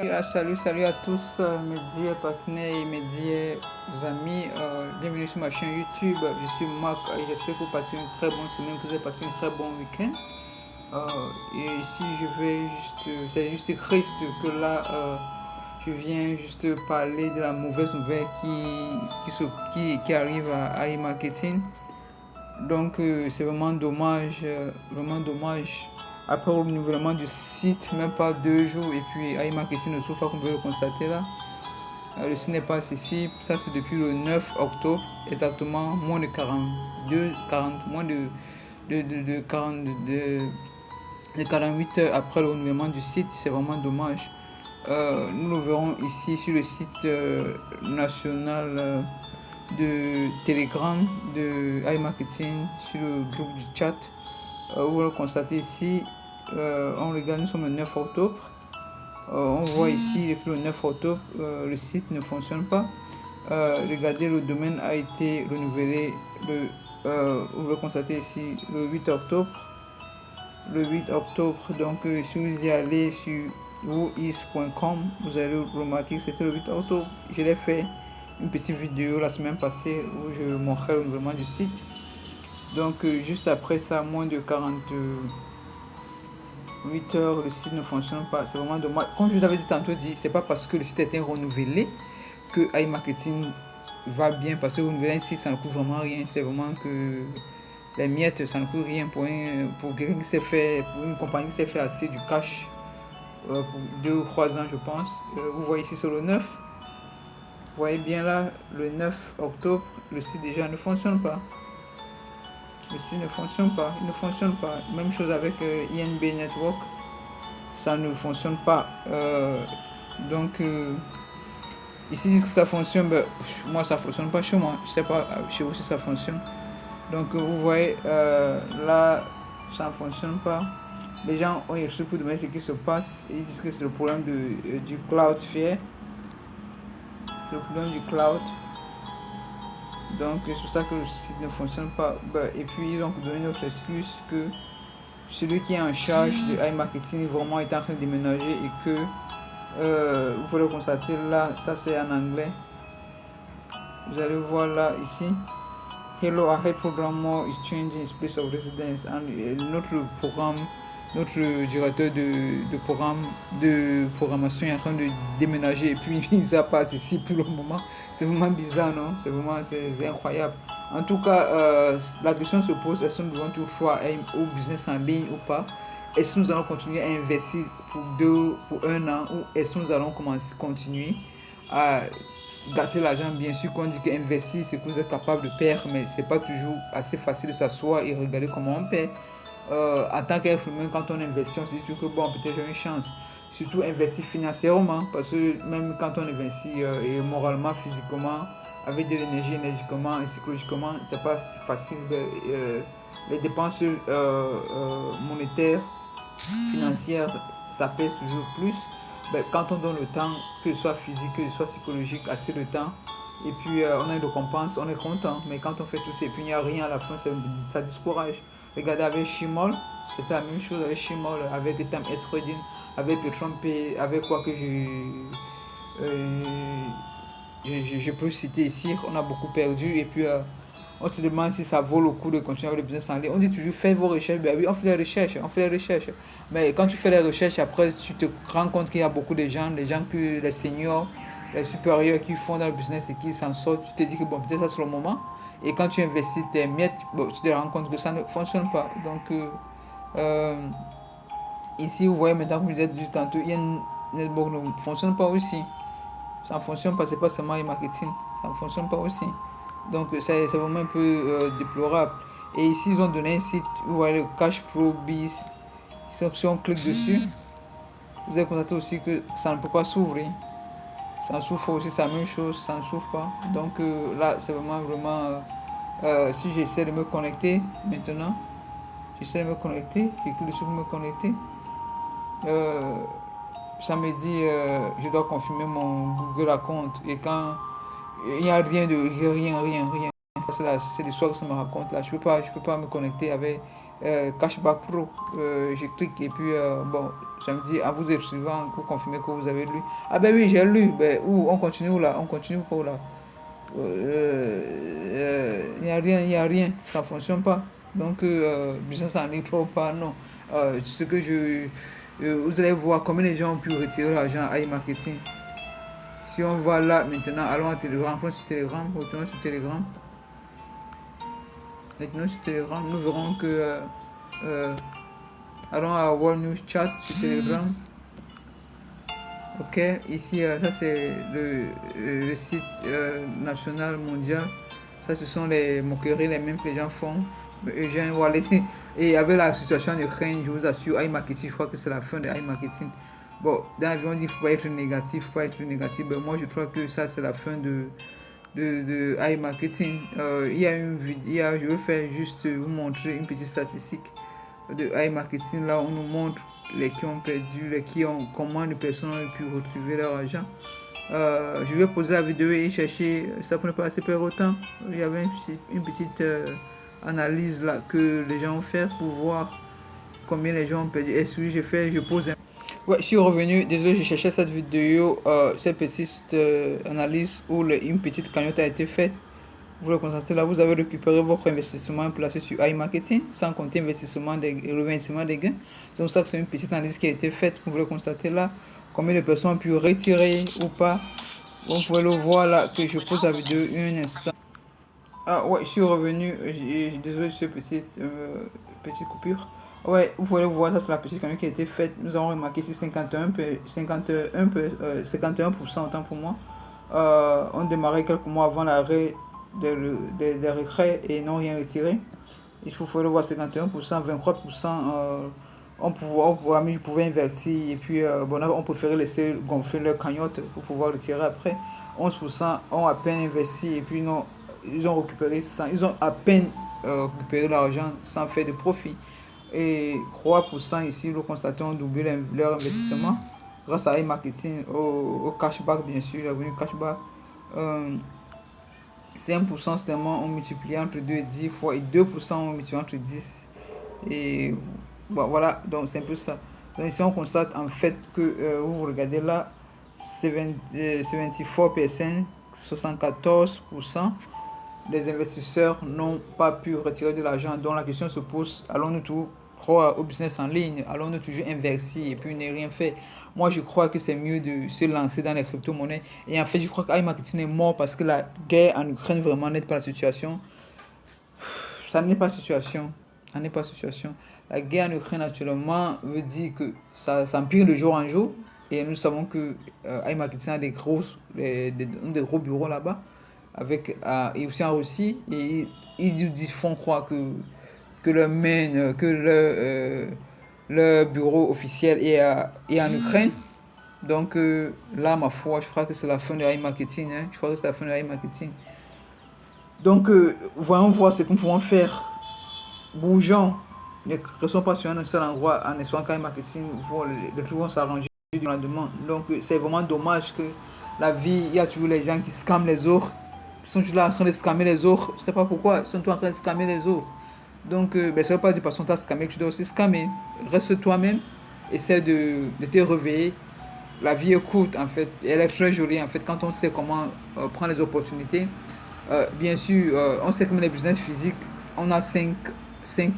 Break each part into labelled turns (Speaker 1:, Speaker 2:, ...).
Speaker 1: Salut à tous, mes dears partenaires et mes dears amis. Bienvenue sur ma chaîne YouTube. Je suis Marc et j'espère que vous passez une très bonne semaine, que vous avez passé un très bon week-end. Et ici, c'est juste triste que là, je viens juste parler de la mauvaise nouvelle qui arrive à iMarketing. Donc, c'est vraiment dommage, vraiment dommage. Après le renouvellement du site, même pas 2 jours, et puis iMarketing ne trouve pas, comme vous pouvez le constater là. Le site n'est pas accessible. Ça, c'est depuis le 9 octobre, exactement, moins de 42, 40, moins de 40, de 48 heures après le renouvellement du site. C'est vraiment dommage. Nous le verrons ici sur le site national de Telegram de iMarketing, sur le groupe du chat. Vous le constatez ici. On regarde, nous sommes le 9 octobre. On voit ici depuis le 9 octobre, le site ne fonctionne pas. Regardez, le domaine a été renouvelé vous le constatez ici le 8 octobre. Le 8 octobre, donc si vous y allez sur whois.com, vous allez remarquer que c'était le 8 octobre. Je l'ai fait une petite vidéo la semaine passée où je montrais le renouvellement du site. Donc juste après ça, moins de 48 heures, le site ne fonctionne pas. C'est vraiment dommage. Comme je vous l'avais dit tantôt, c'est pas parce que le site était renouvelé que iMarketing va bien, parce que renouveler un site, ça ne coûte vraiment rien. C'est vraiment que les miettes, ça ne coûte rien pour quelqu'un qui s'est fait, pour une compagnie qui s'est fait assez du cash pour 2 ou 3 ans, je pense. Vous voyez ici sur le 9. Vous voyez bien là, le 9 octobre, le site déjà ne fonctionne pas. Le site ne fonctionne pas, il ne fonctionne pas. Même chose avec INB Network, ça ne fonctionne pas. Donc ici ils disent que ça fonctionne, ben, moi ça fonctionne pas chez moi. Je sais pas chez vous si ça fonctionne. Donc vous voyez là, ça ne fonctionne pas. Les gens ont reçu pour demander ce qui se passe. Ils disent que c'est le problème du Cloudflare. C'est le problème du cloud. Donc c'est pour ça que le site ne fonctionne pas. Et puis ils ont donné une autre excuse que celui qui est en charge de iMarketing vraiment est en train de déménager et que vous pouvez le constater là, ça c'est en anglais. Vous allez voir là ici. Hello, our head programmer is changing his place of residence. Notre directeur de programme de programmation est en train de déménager et puis il n'a pas ceci pour le moment. C'est vraiment bizarre, non? C'est incroyable. En tout cas, la question se pose, est-ce que nous devons toutefois au business en ligne ou pas? Est-ce que nous allons continuer à investir pour 1 an ou est-ce que nous allons continuer à gâter l'argent? Bien sûr qu'on dit qu'investir c'est que vous êtes capable de perdre, mais c'est pas toujours assez facile de s'asseoir et regarder comment on perd. En tant qu'être humain, quand on investit, on se dit que bon, peut-être j'ai une chance. Surtout investir financièrement, parce que même quand on investit et moralement, physiquement, avec de l'énergie, énergiquement et psychologiquement, c'est pas si facile. Les dépenses monétaires, financières, ça pèse toujours plus. Ben, quand on donne le temps, que ce soit physique, que ce soit psychologique, assez de temps, et puis on a une récompense, on est content. Mais quand on fait tout ça et puis il n'y a rien à la fin, ça discourage. Regardez avec Shimol, c'était la même chose avec Shimol, avec Tam Esredin, avec Petron P, avec quoi que je peux citer ici. On a beaucoup perdu et puis on se demande si ça vaut le coup de continuer avec le business en ligne. On dit toujours faites vos recherches. Ben oui, on fait les recherches, on fait les recherches. Mais quand tu fais les recherches, après tu te rends compte qu'il y a beaucoup de gens, les seniors, les supérieurs qui font dans le business et qui s'en sortent. Tu te dis que bon, peut-être ça c'est le moment. Et quand tu investis tes miettes, bon, tu te rends compte que ça ne fonctionne pas. Donc ici, vous voyez maintenant, comme je disais tantôt, Network ne fonctionne pas aussi. Ça ne fonctionne pas, c'est pas seulement le marketing, ça ne fonctionne pas aussi. Donc c'est vraiment un peu déplorable. Et ici, ils ont donné un site, vous voyez le Cash Pro Biz. Si on clique dessus, vous allez constater aussi que ça ne peut pas s'ouvrir. Ça ne s'ouvre aussi, c'est la même chose, ça ne s'ouvre pas. Donc là, c'est vraiment. Si j'essaie de me connecter maintenant, j'essaie de me connecter, je clique dessus pour me connecter. Ça me dit je dois confirmer mon Google account et quand il n'y a rien de rien. C'est l'histoire que ça me raconte là. Je peux pas me connecter avec Cashback Pro. Je clique et puis bon, Ça me dit, à vous écrivant pour confirmer que vous avez lu. Ah ben oui, j'ai lu. Ben, où on continue où là? On continue pas où là? Il n'y a rien, il n'y a rien. Ça ne fonctionne pas. Donc, business en ligne, trop pas, non. Ce que vous allez voir combien les gens ont pu retirer l'argent à e-marketing. Si on va là maintenant, allons à Telegram, prenons sur Telegram, retournons sur Telegram. Maintenant sur Telegram, nous verrons que allons à World News Chat sur Telegram. Ok, ici ça c'est le site national mondial. Ça ce sont les moqueries les mêmes que les gens font. Eugène Wallet et avec la situation de Ukraine, je vous assure, iMarketing, je crois que c'est la fin de iMarketing. Bon, dans l'avion on dit qu'il ne faut pas être négatif, mais moi je crois que ça c'est la fin de iMarketing. Il y a je vais faire juste vous montrer une petite statistique de iMarketing. Là, on nous montre les qui ont perdu, comment les personnes ont pu retrouver leur argent. Je vais poser la vidéo et chercher, ça ne prenait pas assez perdre autant. Il y avait une petite analyse là que les gens ont fait pour voir combien les gens ont perdu. Et celui je pose un... Ouais, je suis revenu, désolé, je cherchais cette vidéo, cette petite analyse où une petite cagnotte a été faite. Vous le constatez là, vous avez récupéré votre investissement placé sur iMarketing, sans compter le versement des gains. C'est pour ça que c'est une petite analyse qui a été faite, vous le constatez là, combien de personnes ont pu retirer ou pas. Vous pouvez le voir là, que je pose la vidéo un instant. Ah ouais, je suis revenu, désolé de cette petite coupure. Ouais, vous pouvez le voir, ça c'est la petite cagnotte qui a été faite. Nous avons remarqué ici 51% autant pour moi. On démarrait quelques mois avant l'arrêt des retraits et n'ont rien retiré. Il faut le voir 51%, 23%. On pouvait invertir et puis on préférait laisser gonfler leur cagnotte pour pouvoir retirer après. 11% ont à peine investi et puis non, ils ont à peine récupéré l'argent sans faire de profit. Et 3% ici, nous constatons ont doublé leur investissement grâce à e-marketing, au cashback bien sûr, le revenu cashback. 5% seulement ont multiplié entre 2 et 10 fois et 2% ont multiplié entre 10. Et bon, voilà, donc c'est un peu ça. Donc ici on constate en fait que vous regardez là, 74%, 74% des investisseurs n'ont pas pu retirer de l'argent. Donc la question se pose, allons-nous tout croire au business en ligne, allons-nous toujours investir et puis ne rien faire? Moi je crois que c'est mieux de se lancer dans les crypto-monnaies. Et en fait je crois que iMarketing est mort parce que la guerre en Ukraine vraiment n'aide pas la situation. Ça n'est pas la situation. Ça n'est pas la situation. La guerre en Ukraine actuellement veut dire que ça empire de jour en jour. Et nous savons que iMarketing a des gros bureaux là-bas. Et aussi en Russie. Et ils font croire que leur bureau officiel est en Ukraine. Donc là, ma foi, je crois que c'est la fin de iMarketing. Je crois que c'est la fin de iMarketing. Donc, voyons voir ce que nous pouvons faire. Bougeons. Ne restons pas sur un seul endroit en espérant qu'iMarketing, les trucs vont s'arranger dans la demande. Donc, c'est vraiment dommage que la vie, il y a toujours les gens qui scamment les autres. Ils sont toujours là en train de scammer les autres. Je ne sais pas pourquoi. Ils sont toujours en train de scammer les autres. Donc, ça ne veut pas dire parce qu'on t'a scammé que tu dois aussi scammer. Reste toi-même. Essaie de te réveiller. La vie est courte en fait. Elle est très jolie en fait quand on sait comment prendre les opportunités. Bien sûr, on sait que les business physiques, on a 5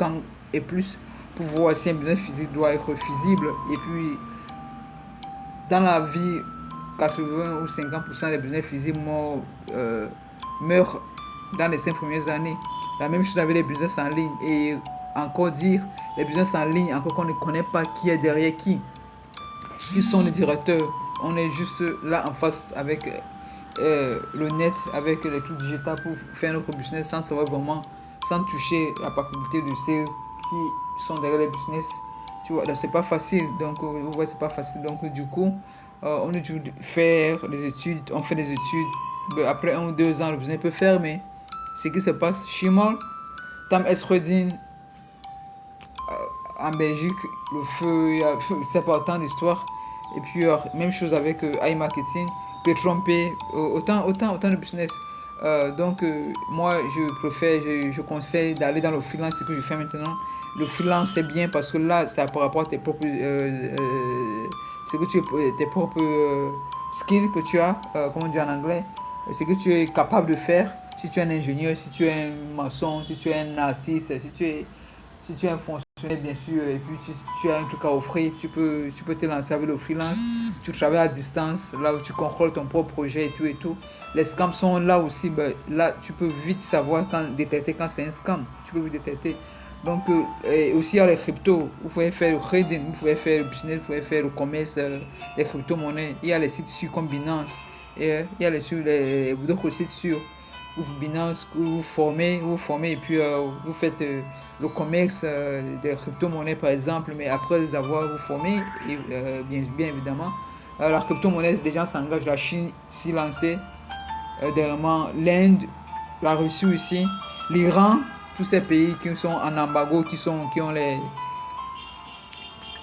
Speaker 1: ans et plus pour voir si un business physique doit être feasible. Et puis, dans la vie, 80 ou 50% des business physiques meurent dans les 5 premières années. La même chose avec les business en ligne. Et encore dire, les business en ligne, encore qu'on ne connaît pas qui est derrière qui sont les directeurs. On est juste là en face avec le net, avec les trucs digitaux pour faire notre business sans savoir vraiment, sans toucher la particularité de ceux qui sont derrière les business. Tu vois, c'est pas facile. Donc, vous voyez, c'est pas facile. Donc, du coup, on est toujours faire des études, on fait des études. Après 1 ou 2 ans, le business peut fermer. Ce qui se passe chez moi, Tam Esredin, en Belgique, le feu, c'est pas autant d'histoire. Et puis, même chose avec iMarketing, peut tromper autant de business. Donc, moi, je préfère, je conseille d'aller dans le freelance, ce que je fais maintenant. le freelance c'est bien parce que là, ça par rapport à tes propres, ce que tu, tes propres skills que tu as, comment dire en anglais, ce que tu es capable de faire. Si tu es un ingénieur, si tu es un maçon, si tu es un artiste, si tu es un fonctionnaire, bien sûr, et puis tu as un truc à offrir, tu peux te lancer avec le freelance. Tu travailles à distance, là où tu contrôles ton propre projet et tout et tout. Les scams sont là aussi, ben, là tu peux vite savoir détecter quand c'est un scam. Tu peux vite détecter. Donc, et aussi il y a les cryptos. Vous pouvez faire le trading, vous pouvez faire le business, vous pouvez faire le commerce des crypto-monnaies. Il y a les sites sûrs comme Binance. Et il y a d'autres sites sûrs où Binance, où vous formez et puis vous faites le commerce des crypto-monnaies par exemple, mais après les avoir vous formé, et, bien évidemment, la crypto-monnaie, les gens s'engagent, la Chine s'y lancer, dernièrement l'Inde, la Russie aussi, l'Iran, tous ces pays qui sont en embargo, qui ont les,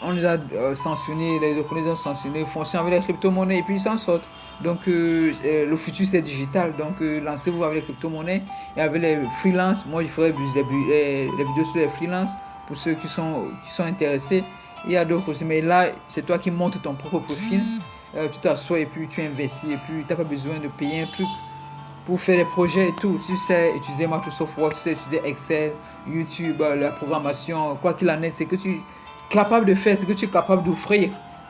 Speaker 1: on les a sanctionnés, les opposants sanctionnés, fonctionnent avec les crypto-monnaies et puis ils s'en sortent. Donc le futur c'est digital, donc lancez-vous avec les crypto-monnaies et avec les freelances. Moi je ferai les vidéos sur les freelances pour ceux qui sont intéressés. Il y a d'autres aussi, mais là c'est toi qui montes ton propre profil. Tu t'assois et puis tu investis et puis tu n'as pas besoin de payer un truc pour faire des projets et tout. Tu sais utiliser Microsoft Word, tu sais utiliser Excel, YouTube, la programmation, quoi qu'il en est, c'est que tu es capable de faire, c'est que tu es capable d'offrir.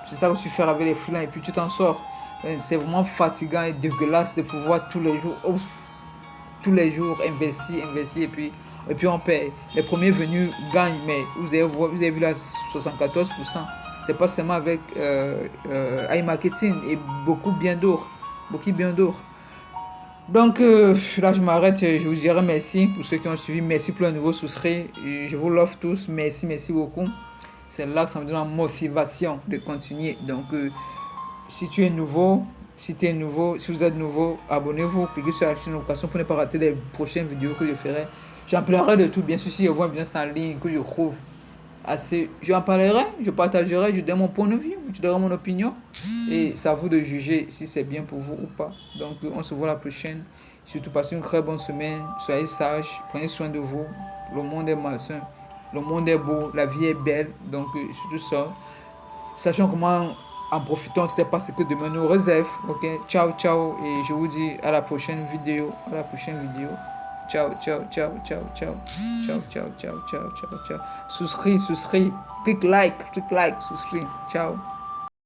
Speaker 1: C'est ça que tu fais avec les freelances et puis tu t'en sors. C'est vraiment fatigant et dégueulasse de pouvoir tous les jours investir et puis on paye. Les premiers venus gagnent, mais vous avez vu là 74%. C'est pas seulement avec iMarketing et beaucoup bien d'autres. Beaucoup bien d'autres. Donc là je m'arrête, je vous dirai merci pour ceux qui ont suivi, merci pour le nouveau souscrit, je vous l'offre tous, merci beaucoup. C'est là que ça me donne la motivation de continuer. Donc si tu es nouveau, si vous êtes nouveau, abonnez-vous, cliquez sur la notification pour ne pas rater les prochaines vidéos que je ferai. J'en parlerai de tout, bien sûr, si je vois un business en ligne que je trouve assez, j'en parlerai, je partagerai, je donne mon point de vue, je donnerai mon opinion. Et c'est à vous de juger si c'est bien pour vous ou pas. Donc on se voit la prochaine. Surtout passez une très bonne semaine, soyez sages, prenez soin de vous. Le monde est malsain, le monde est beau, la vie est belle. Donc surtout ça, sachant comment en profitant, c'est pas ce que demain nous réserve. Ok, ciao ciao et je vous dis à la prochaine vidéo. À la prochaine vidéo. Ciao ciao ciao ciao ciao ciao ciao ciao ciao ciao ciao. Souscris, clique like, souscris. Ciao.